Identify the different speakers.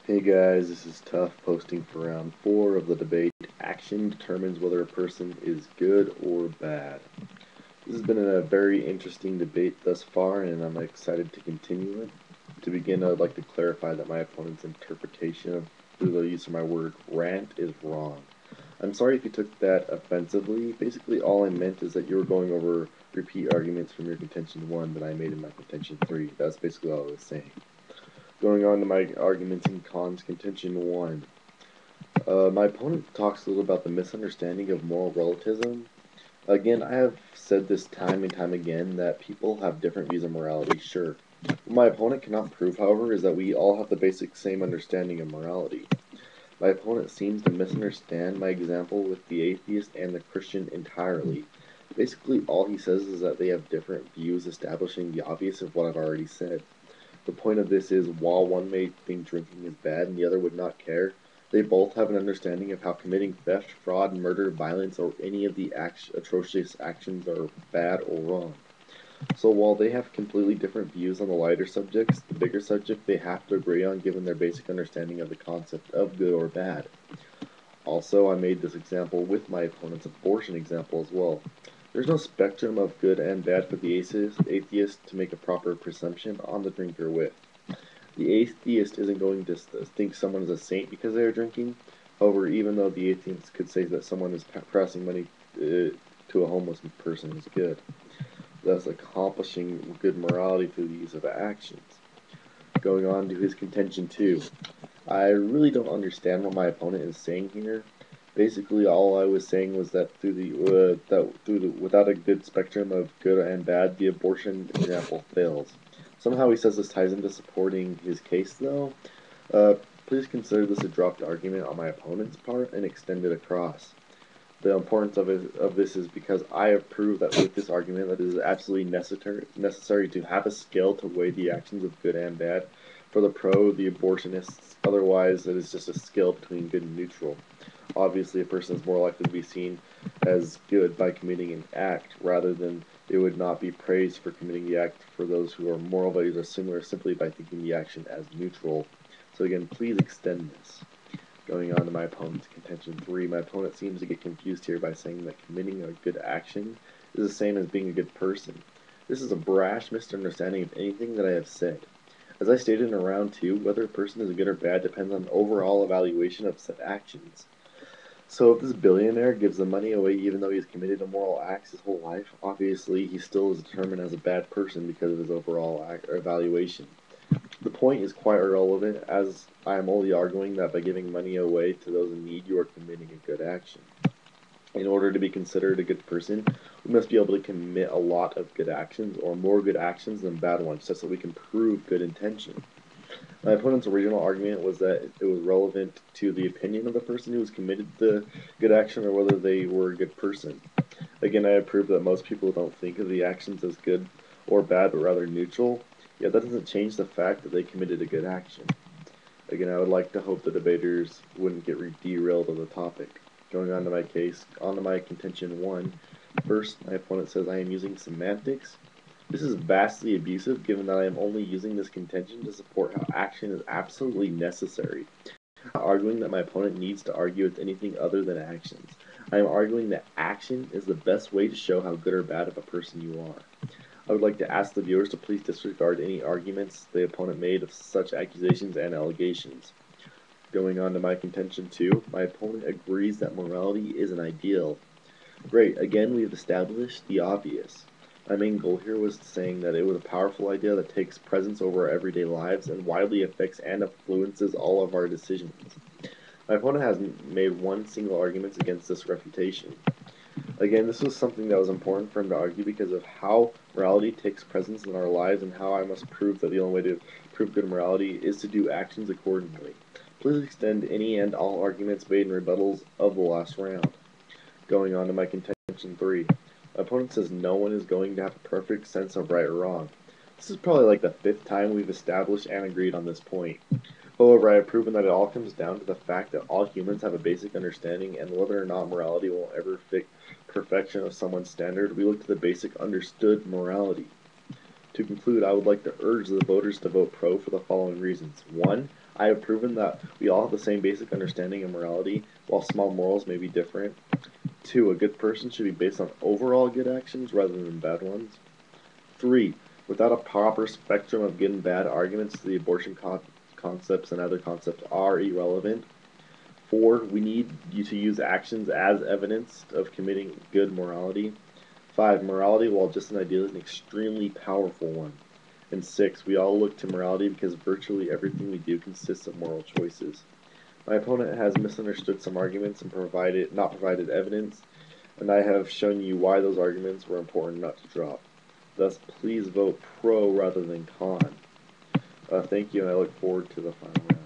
Speaker 1: Hey guys, this is Tough posting for round 4 of the debate. Action determines whether a person is good or bad. This has been a very interesting debate thus far, and I'm excited to continue it. To begin, I would like to clarify that my opponent's interpretation of through the use of my word rant is wrong. I'm sorry if you took that offensively. Basically, all I meant is that you were going over repeat arguments from your contention 1 that I made in my contention 3. That's basically all I was saying. Going on to my arguments and cons, contention 1. My opponent talks a little about the misunderstanding of moral relativism. Again, I have said this time and time again that people have different views of morality, sure. What my opponent cannot prove, however, is that we all have the basic same understanding of morality. My opponent seems to misunderstand my example with the atheist and the Christian entirely. Basically, all he says is that they have different views, establishing the obvious of what I've already said. The point of this is, while one may think drinking is bad and the other would not care, they both have an understanding of how committing theft, fraud, murder, violence, or any of the atrocious actions are bad or wrong. So while they have completely different views on the lighter subjects, the bigger subject they have to agree on given their basic understanding of the concept of good or bad. Also, I made this example with my opponent's abortion example as well. There's no spectrum of good and bad for the atheist to make a proper presumption on the drinker with. The atheist isn't going to think someone is a saint because they are drinking. However, even though the atheist could say that someone is passing money to a homeless person is good, thus accomplishing good morality through the use of actions. Going on to his contention 2. I really don't understand what my opponent is saying here. Basically, all I was saying was that without a good spectrum of good and bad, the abortion example fails. Somehow he says this ties into supporting his case, though. Please consider this a dropped argument on my opponent's part and extend it across. The importance of this is because I have proved that with this argument that it is absolutely necessary to have a scale to weigh the actions of good and bad for the the abortionists. Otherwise, it is just a scale between good and neutral. Obviously, a person is more likely to be seen as good by committing an act rather than they would not be praised for committing the act for those who are moral values are similar simply by thinking the action as neutral. So again, please extend this. Going on to my opponent's contention 3, my opponent seems to get confused here by saying that committing a good action is the same as being a good person. This is a brash misunderstanding of anything that I have said. As I stated in round 2, whether a person is good or bad depends on the overall evaluation of said actions. So if this billionaire gives the money away even though he has committed immoral acts his whole life, obviously he still is determined as a bad person because of his overall evaluation. The point is quite irrelevant, as I am only arguing that by giving money away to those in need, you are committing a good action. In order to be considered a good person, we must be able to commit a lot of good actions, or more good actions than bad ones, such that we can prove good intention. My opponent's original argument was that it was relevant to the opinion of the person who has committed the good action or whether they were a good person. Again, I have proved that most people don't think of the actions as good or bad, but rather neutral. Yet that doesn't change the fact that they committed a good action. Again, I would like to hope the debaters wouldn't get derailed on the topic. Going on to my case, on to my contention 1. First, my opponent says I am using semantics. This is vastly abusive given that I am only using this contention to support how action is absolutely necessary. I'm not arguing that my opponent needs to argue with anything other than actions. I am arguing that action is the best way to show how good or bad of a person you are. I would like to ask the viewers to please disregard any arguments the opponent made of such accusations and allegations. Going on to my contention 2, my opponent agrees that morality is an ideal. Great, again we have established the obvious. My main goal here was saying that it was a powerful idea that takes presence over our everyday lives and widely affects and influences all of our decisions. My opponent has made one single argument against this refutation. Again, this was something that was important for him to argue because of how morality takes presence in our lives and how I must prove that the only way to prove good morality is to do actions accordingly. Please extend any and all arguments made in rebuttals of the last round. Going on to my contention 3. My opponent says no one is going to have a perfect sense of right or wrong. This is probably like the 5th time we've established and agreed on this point. However, I have proven that it all comes down to the fact that all humans have a basic understanding, and whether or not morality will ever fit perfection of someone's standard, we look to the basic understood morality. To conclude, I would like to urge the voters to vote pro for the following reasons. 1. I have proven that we all have the same basic understanding of morality, while small morals may be different. 2. A good person should be based on overall good actions rather than bad ones. 3. Without a proper spectrum of good and bad, arguments to the abortion concepts and other concepts are irrelevant. 4. We need you to use actions as evidence of committing good morality. 5. Morality, while just an ideal, is an extremely powerful one. And 6. We all look to morality because virtually everything we do consists of moral choices. My opponent has misunderstood some arguments and not provided evidence, and I have shown you why those arguments were important not to drop. Thus, please vote pro rather than con. Thank you, and I look forward to the final round.